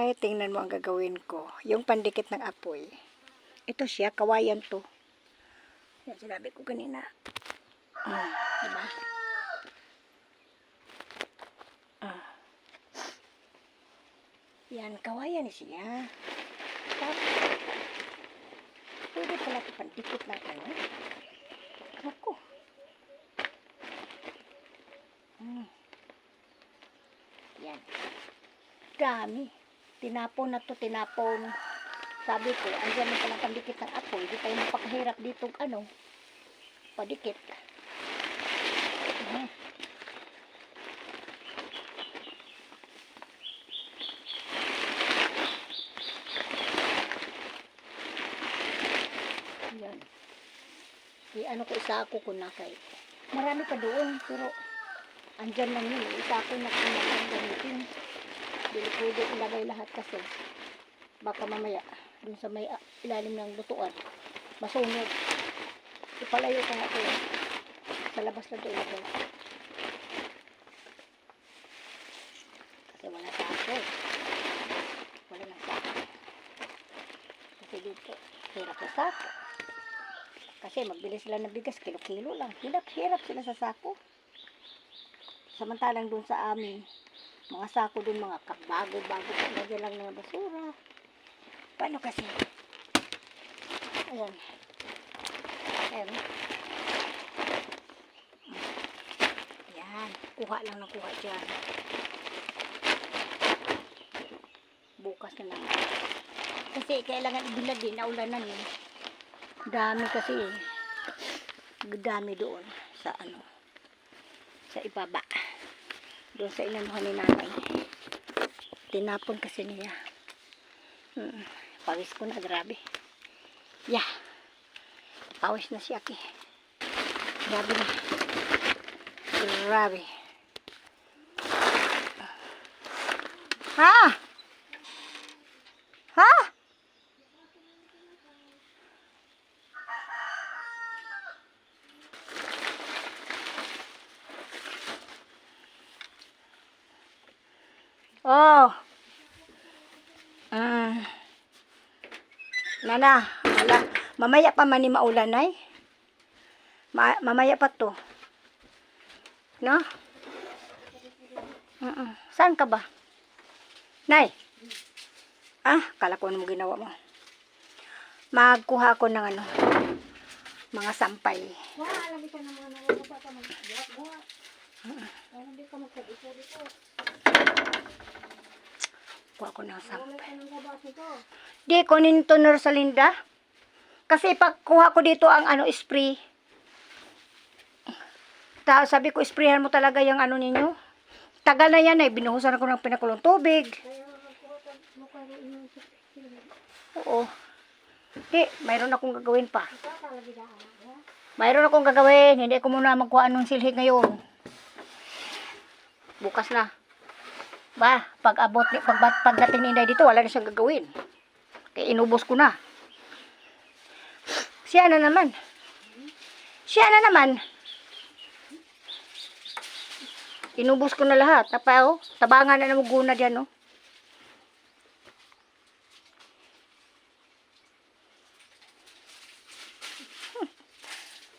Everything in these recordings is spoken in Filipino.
Ay, tingnan mo ang gagawin ko. Yung pandikit ng apoy. Ito siya, kawayan to. Yan, sinabi ko kanina. Diba? Yan, kawayan siya. Tapos, pwede pala ito pandikit ng ano. Naku. Yan. Dami. Tinapon na to, tinapon. Sabi ko, andyan na palang pandikit ng apoy. Di tayo mapakahirap dito, ano, padikit. Yan. Ano ko, isa ako ko na kay. Marami pa doon, pero andyan lang yun. Isa ako na kung gamitin. Dili pwede ilagay lahat kasi baka mamaya dun sa may ilalim ng lutuan masunog. Ipalayo ko nga ito sa labas lang ito ilagay kasi wala sa ako, wala lang sa ako kasi dito hirap sa sako kasi magbili sila ng bigas kilo-kilo lang, hirap sila sa sako. Samantalang dun sa amin mga sako dun, mga bago-bago lagyan lang ng basura. Paano kasi? Ayan. Ayan. Ayan. Kuha lang ng kuha dyan. Bukas na lang. Kasi kailangan ibilad din. Naulanan eh. Dami kasi eh. Dami doon sa ano. Sa ibaba. Doon sa inanuhan ni nanay. Tinapon kasi niya. Pawis ko na, grabe. Yeah. Pawis na siya, okay. Grabe na. Grabe. Ha? Ha? Oh. Nana, mamaya pa man ni maulan ay. Mamaya pa to. No? Saan ka ba? Nay. Kala ko ano mo ginawa mo. Magkuha ako ng ano, mga sampay. Alam ko na mga nalalapat ka mag-buhat. Alam ko mag-dito. Kuha ko ng sampay. Wala ka ng ito. Di, kunin to na Rosalinda. Kasi pagkuha ko dito ang ano, spray. Sabi ko, sprayhan mo talaga yung ano ninyo. Tagal na yan eh. Binuhusan ako ng pinakulong tubig. Oo. Di, mayroon akong gagawin pa. Mayroon akong gagawin. Hindi ko muna magkuha ng silhig ngayon. Bukas na. Ba, pagdating ni Inday dito, wala na siyang gagawin. Kaya inubos ko na. Siya na naman. Inubos ko na lahat. Tabangan na namuguna dyan, oh.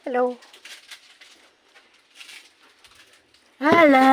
Hello. Hello.